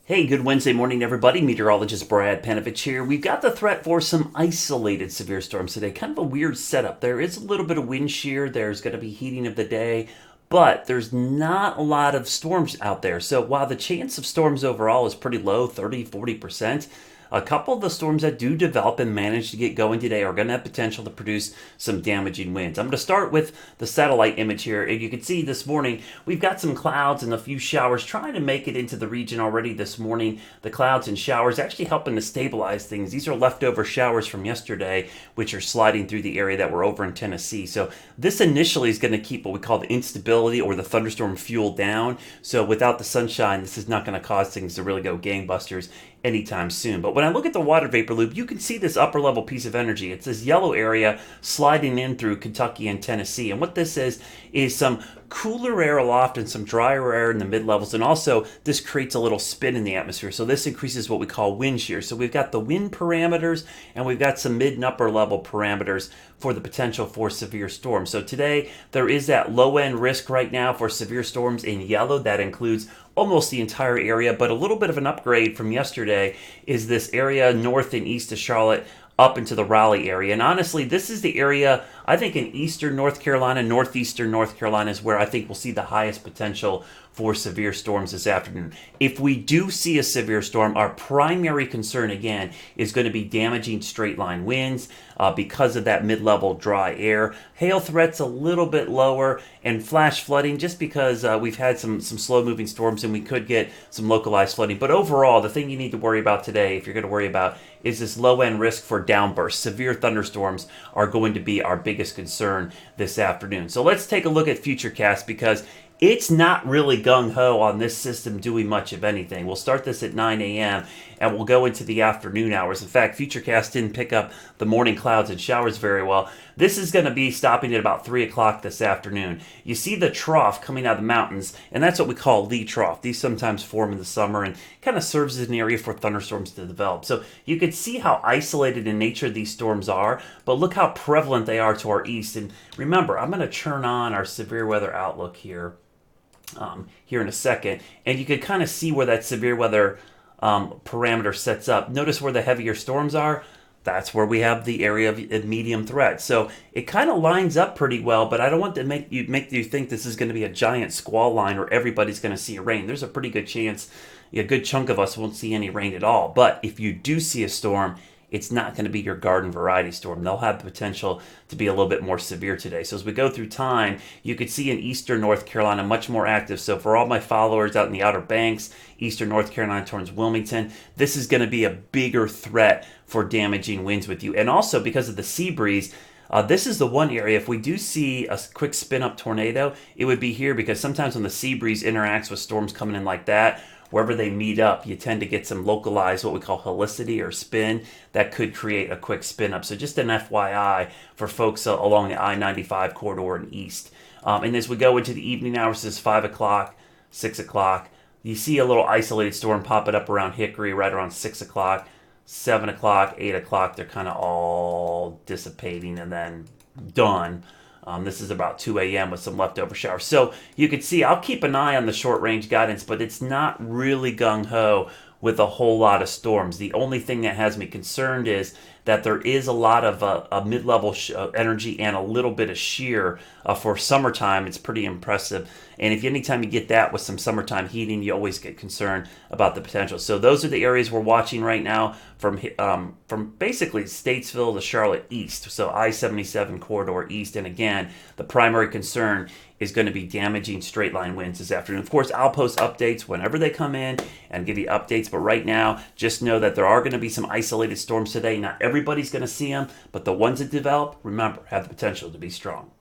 Hey, good Wednesday morning, everybody. Meteorologist Brad Panovich here. We've got the threat for some isolated severe storms today. Kind of a weird setup. There is a little bit of wind shear. There's going to be heating of the day, but there's not a lot of storms out there. So while the chance of storms overall is pretty low, 30-40%, a couple of the storms that do develop and manage to get going today are going to have potential to produce some damaging winds. I'm going to start with the satellite image here. And you can see this morning we've got some clouds and a few showers trying to make it into the region already this morning. The clouds and showers actually helping to stabilize things. These are leftover showers from yesterday, which are sliding through the area that we're over in Tennessee. So this initially is going to keep what we call the instability or the thunderstorm fuel down. So without the sunshine, this is not going to cause things to really go gangbusters anytime soon. But when I look at the water vapor loop, you can see this upper level piece of energy. It's this yellow area sliding in through Kentucky and Tennessee. And what this is some cooler air aloft and some drier air in the mid levels. And also this creates a little spin in the atmosphere. So this increases what we call wind shear. So we've got the wind parameters and we've got some mid and upper level parameters for the potential for severe storms. So today there is that low end risk right now for severe storms in yellow. That includes almost the entire area, but a little bit of an upgrade from yesterday is this area north and east of Charlotte up into the Raleigh area. And honestly, this is the area, I think in eastern North Carolina, northeastern North Carolina is where I think we'll see the highest potential for severe storms this afternoon. If we do see a severe storm, our primary concern again is going to be damaging straight line winds because of that mid-level dry air. Hail threats a little bit lower and flash flooding just because we've had some slow-moving storms and we could get some localized flooding. But overall, the thing you need to worry about today, if you're going to worry about, is this low-end risk for downbursts. Severe thunderstorms are going to be our biggest concern this afternoon. So let's take a look at Futurecast because it's not really gung-ho on this system doing much of anything. We'll start this at 9 a.m. and we'll go into the afternoon hours. In fact, Futurecast didn't pick up the morning clouds and showers very well. This is going to be stopping at about 3 o'clock this afternoon. You see the trough coming out of the mountains, and that's what we call Lee trough. These sometimes form in the summer and kind of serves as an area for thunderstorms to develop. So you can see how isolated in nature these storms are, but look how prevalent they are to our east. And remember, I'm going to turn on our severe weather outlook here in a second, and you can kind of see where that severe weather parameter sets up. Notice where the heavier storms are. That's where we have the area of medium threat. So it kind of lines up pretty well, but I don't want to make you think this is going to be a giant squall line where everybody's going to see rain. There's a pretty good chance a good chunk of us won't see any rain at all. But if you do see a storm, it's not going to be your garden variety storm. They'll have the potential to be a little bit more severe today. So as we go through time, you could see in eastern North Carolina much more active. So for all my followers out in the Outer Banks, eastern North Carolina towards Wilmington, this is going to be a bigger threat for damaging winds with you. And also because of the sea breeze, this is the one area, if we do see a quick spin-up tornado, it would be here because sometimes when the sea breeze interacts with storms coming in like that, wherever they meet up, you tend to get some localized, what we call helicity or spin, that could create a quick spin up. So just an FYI for folks along the I-95 corridor and east. And as we go into the evening hours, this is 5 o'clock, 6 o'clock. You see a little isolated storm popping up around Hickory right around 6 o'clock, 7 o'clock, 8 o'clock. They're kind of all dissipating and then done. This is about 2 a.m. with some leftover showers. So you can see I'll keep an eye on the short range guidance, but it's not really gung-ho with a whole lot of storms. The only thing that has me concerned is that there is a lot of a mid-level energy and a little bit of shear for summertime. It's pretty impressive. And if anytime you get that with some summertime heating, you always get concerned about the potential. So those are the areas we're watching right now from basically Statesville to Charlotte east. So I-77 corridor east. And again, the primary concern is going to be damaging straight line winds this afternoon. Of course, I'll post updates whenever they come in and give you updates. But right now, just know that there are going to be some isolated storms today. Not everybody's going to see them, but the ones that develop, remember, have the potential to be strong.